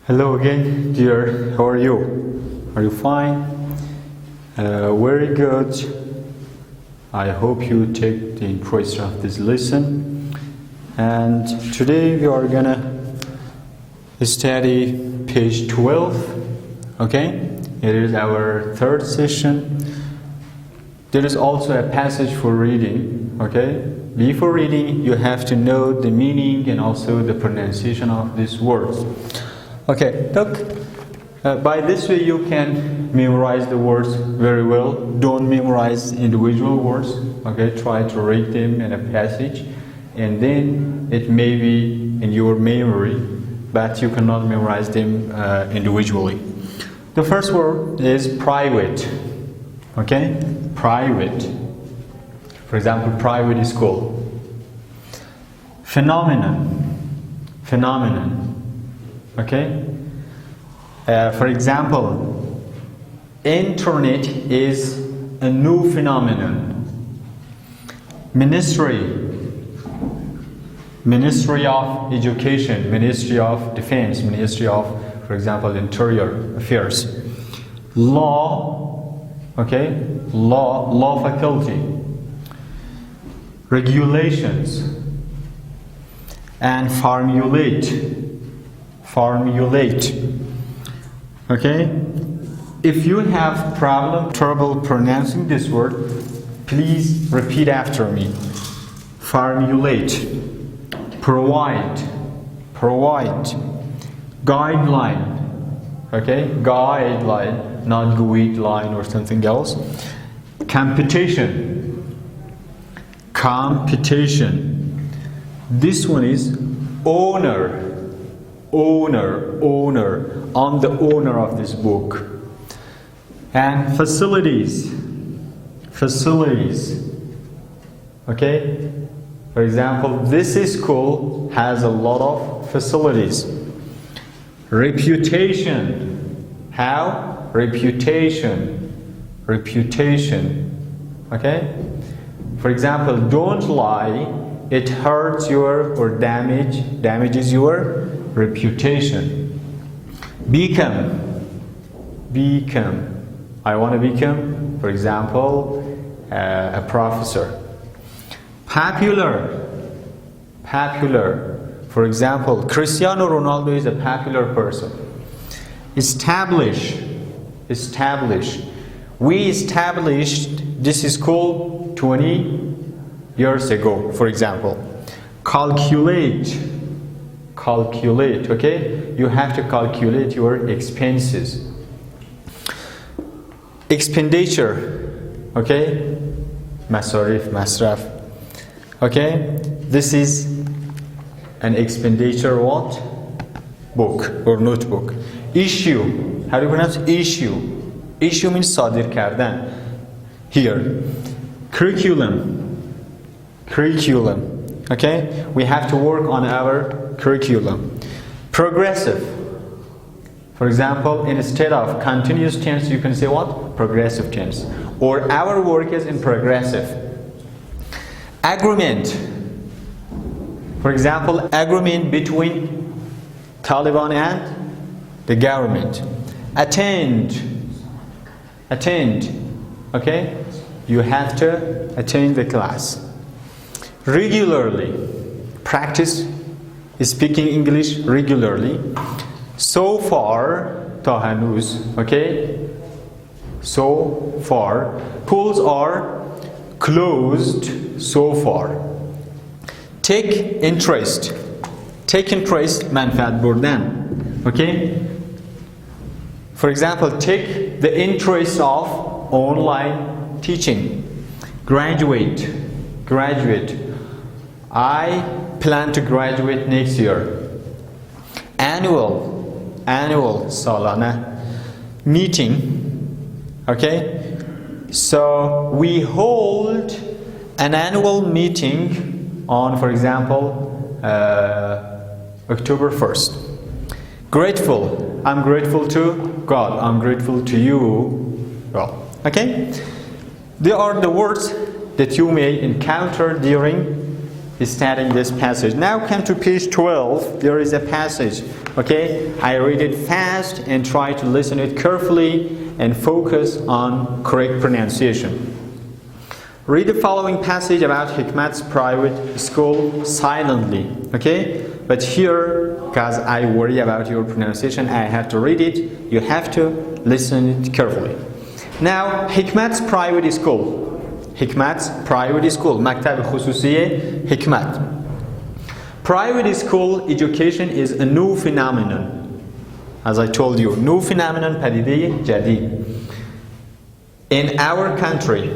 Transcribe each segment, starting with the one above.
Hello again, dear. How are you? Are you fine? Very good. I hope you take the interest of this lesson. And today we are gonna study page 12. Okay? It is our third session. There is also a passage for reading. Okay? Before reading, you have to know the meaning and also the pronunciation of these words. Okay, look, by this way you can memorize the words very well. Don't memorize individual words, okay? Try to read them in a passage and then it may be in your memory, but you cannot memorize them individually. The first word is private, okay? Private. For example, private school. Phenomenon, phenomenon. Okay. For example, internet is a new phenomenon. Ministry of Education, Ministry of Defense, Ministry of, for example, Interior Affairs. Law, okay, law faculty. Regulations and formulate. Okay, if you have trouble pronouncing this word, please repeat after me. Formulate, provide, guideline, okay, guideline, not guideline or something else. Competition. This one is owner. I'm the owner of this book. And facilities. Okay? For example, this school has a lot of facilities. Reputation. How? Reputation. Okay? For example, don't lie. It hurts your or damages your reputation. Become. I want to become, for example, a professor. Popular. For example, Cristiano Ronaldo is a popular person. Establish. We established this school 20 years ago, for example. Calculate, okay? You have to calculate your expenses. Expenditure, okay? Masraf. Okay? This is an expenditure what? Book or notebook. Issue. How do you pronounce issue? Issue means sadir kardan. Here. Curriculum. Okay? We have to work on our curriculum. Progressive. For example, instead of continuous tense, you can say what? Progressive tense. Or our work is in progressive. Agreement. For example, agreement between Taliban and the government. Attend. Okay? You have to attend the class. Regularly. Practice speaking English regularly. So far, ta hanuz, okay? So far. Pools are closed so far. Take interest. Manfaat burdan. Okay? For example, take the interest of online teaching. Graduate. I plan to graduate next year. Annual salana meeting. Okay? So we hold an annual meeting on, for example, October 1st. Grateful. I'm grateful to God. I'm grateful to you. Well, okay? They are the words that you may encounter during studying this passage. Now come to page 12. There is a passage. Okay, I read it fast and try to listen it carefully and focus on correct pronunciation. Read the following passage about Hikmat's private school silently. Okay, but here, because I worry about your pronunciation, I have to read it. You have to listen it carefully. Now, Hikmat's private school. Hikmat's private school. مکتب خصوصی حکمت. Private school education is a new phenomenon. As I told you, new phenomenon, پدیده جدید. In our country,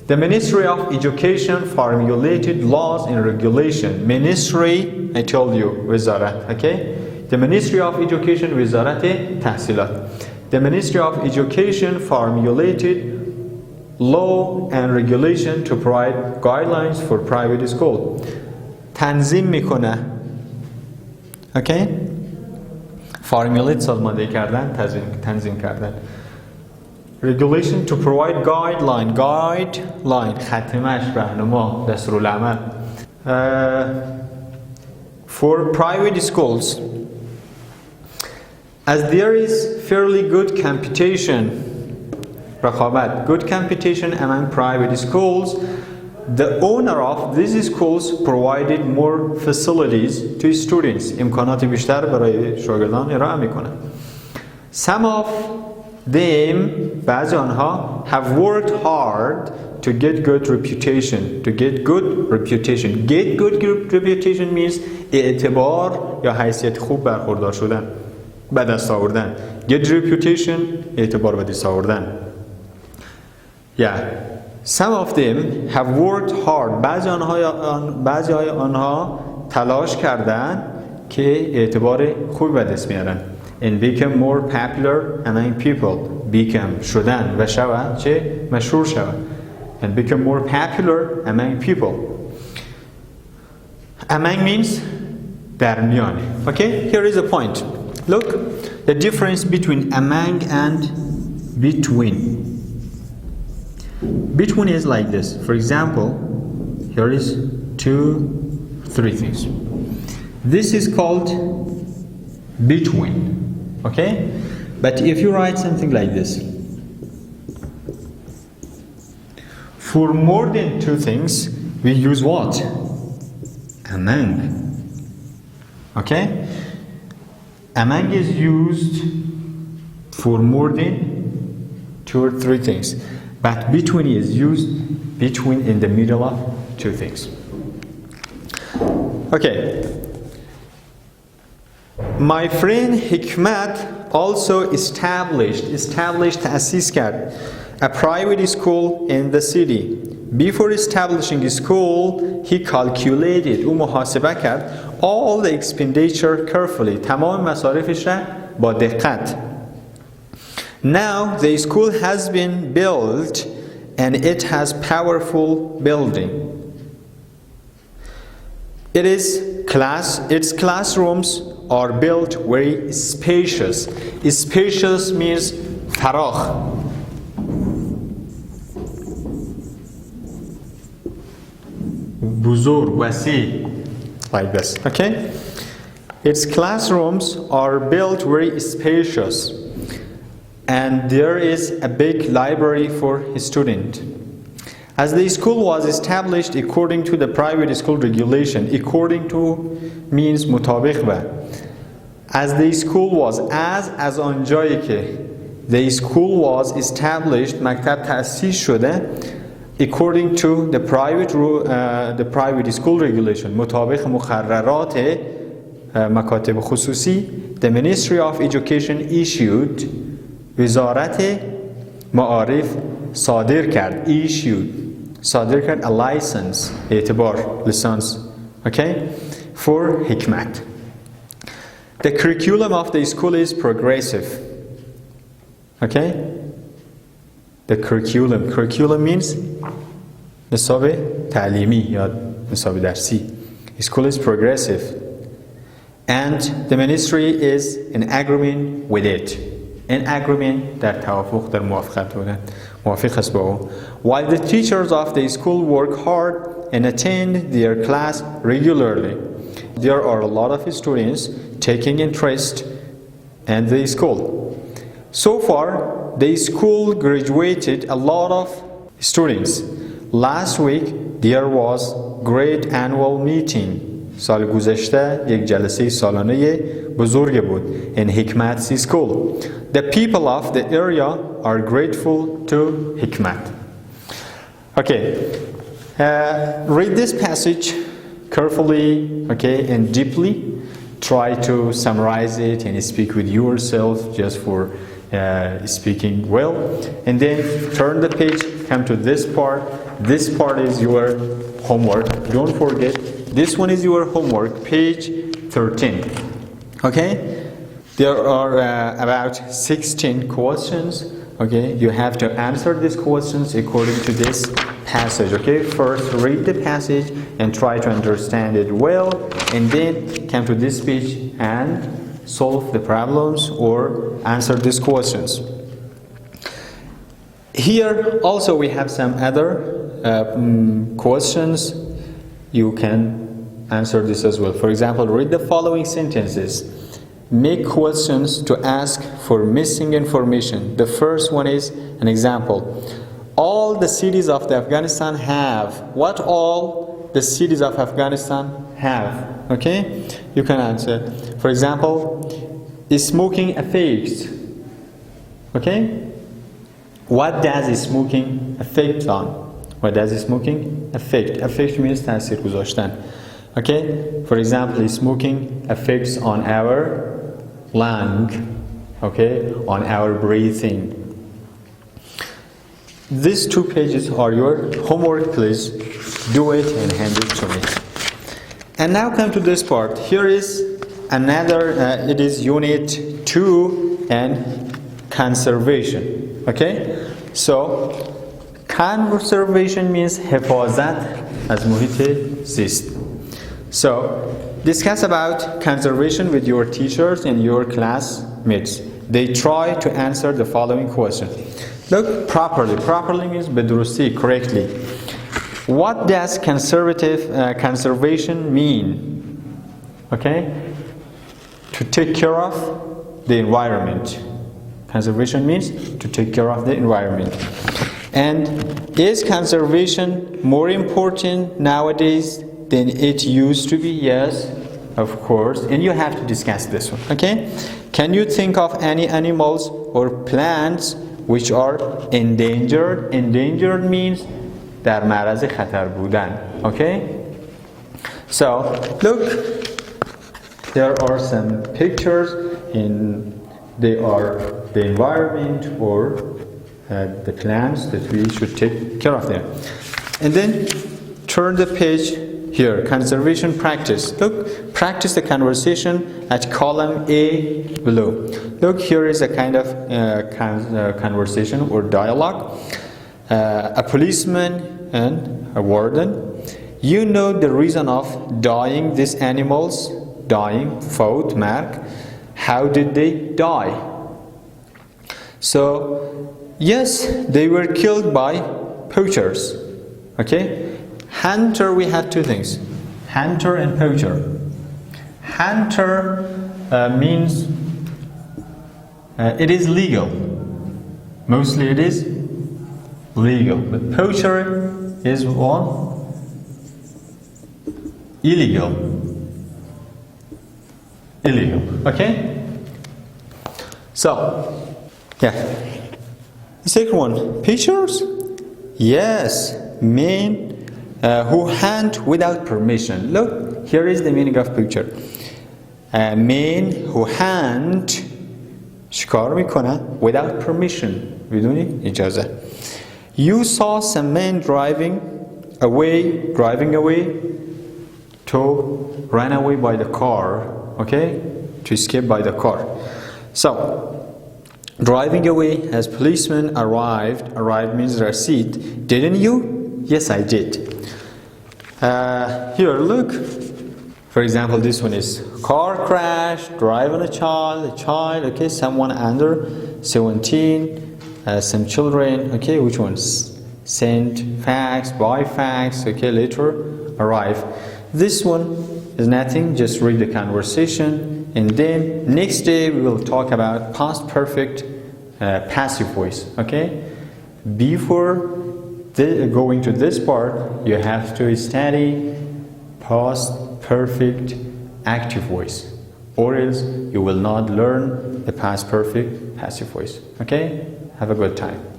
the Ministry of Education formulated laws and regulation. Ministry, I told you, وزارت. Okay? The Ministry of Education, وزارت تحصیلات. The Ministry of Education formulated law and regulation to provide guidelines for private school. تنظیم میکنه. Okay? Formulate سازماندهی کردن، تنظیم کردن. Regulation to provide guideline خاتمش راهنما دستورالعمل for private schools. As there is fairly good competition, رقابت, good competition among private schools, the owner of these schools provided more facilities to students. امکانات بیشتر برای شاگردان ارائه میکنه. Some of them, بعضی آنها, have worked hard to get good reputation. To get good reputation. Get good reputation means اعتبار یا حیثیت خوب برخوردار شدن. به دست آوردن. Get reputation اعتبار به دست آوردن. Yeah. Some of them have worked hard. بعضی آنها تلاش کردن که اعتبار خوبی به دست میارن. And become more popular among people. Become شدن و شود چه مشهور شود. And become more popular among people. Among means در میان. Okay, here is a point. Look, the difference between among and between. Between is like this. For example, here is 3 things. This is called between. Okay? But if you write something like this, for more than 2 things, we use what? Among. Okay? Among is used for more than 2 or 3 things. But between is used between in the middle of 2 things. Okay. My friend Hikmat also established تأسیس کرد a private school in the city. Before establishing a school, he calculated او محاسبه کرد all the expenditure carefully. تمام مصارفش را با دقت. Now the school has been built and it has powerful building. Its classrooms are built very spacious. Spacious means فراخ. بزرگ, وسیع. Like this. Okay? Its classrooms are built very spacious. And there is a big library for a student. As the school was established according to the private school regulation, according to means مطابق به. As the school was as آنجایی که the school was established, مکتب تأسیس شده, according to the private school regulation, مطابق مقررات مکاتب خصوصی, the Ministry of Education issued, وزارت معارف صادر کرد, صادر کرد a license, اعتبار, license, okay, for Hikmat. The curriculum of the school is progressive. Okay? The curriculum means نصاب تعلیمی یا نصاب درسی. School is progressive. And the ministry is in agreement with it. in agreement در توافق در موافقت بودن موافق است با او. While the teachers of the school work hard and attend their class regularly, there are a lot of students taking interest in the school. So far, the school graduated a lot of students. Last week, there was great annual meeting. سال گذشته یک جلسه سالانه بزرگ بود in Hikmat's school. The people of the area are grateful to Hikmat. Okay, read this passage carefully, okay, and deeply. Try to summarize it and speak with yourself just for speaking well. And then turn the page, come to this part. This part is your homework. Don't forget, this one is your homework, page 13. Okay? There are about 16 questions. Okay? You have to answer these questions according to this passage. Okay? First, read the passage and try to understand it well. And then come to this page and solve the problems or answer these questions. Here also we have some other questions. You can answer this as well. For example, read the following sentences. Make questions to ask for missing information. The first one is an example. All the cities of Afghanistan have. What all the cities of Afghanistan have? Okay? You can answer. For example, is smoking affect? Okay? What does smoking affect on? What does smoking affect? Affect means تاثیر گذاشتن. Okay? For example, smoking affects on our lung, okay? On our breathing. These 2 pages are your homework. Please do it and hand it to me. And now come to this part. Here is another, it is unit 2 and conservation. Okay? So, conservation means حفاظت از محیط زیست. So, discuss about conservation with your teachers and your classmates. They try to answer the following question. Look properly. Properly means به درستی, correctly. What does conservation mean? Okay? To take care of the environment. Conservation means to take care of the environment. And is conservation more important nowadays than it used to be? Yes, of course. And you have to discuss this one. Okay? Can you think of any animals or plants which are endangered? Endangered means در معرض خطر بودن. Okay? So, look, there are some pictures they are the environment or the plants that we should take care of them. And then turn the page here, conservation practice. Look, practice the conversation at column A below. Look, here is a kind of conversation or dialogue. A policeman and a warden. You know the reason of dying these animals? Dying, فوت, مرگ. How did they die? So, yes, they were killed by poachers. Okay? Hunter, we had 2 things. Hunter and poacher. Hunter means it is legal. Mostly it is legal. But poacher is what? Illegal. Illegal. Okay? So, yeah. The second one, poachers? Yes, men who hunt without permission. Look, here is the meaning of poacher. Men who hunt شکار میکنن without permission, بدون اجازه. You saw some men driving away to run away by the car, okay? To escape by the car. So, driving away as policemen arrived means رسید. Didn't you? Yes, I did. Here, look. For example, this one is car crash, drive on a child, okay, someone under 17, some children, okay, which ones? Sent fax, buy fax, okay, later arrive. This one is nothing, just read the conversation, and then next day we will talk about past perfect passive voice, okay? Before going to this part, you have to study past perfect active voice, or else you will not learn the past perfect passive voice, okay? Have a good time.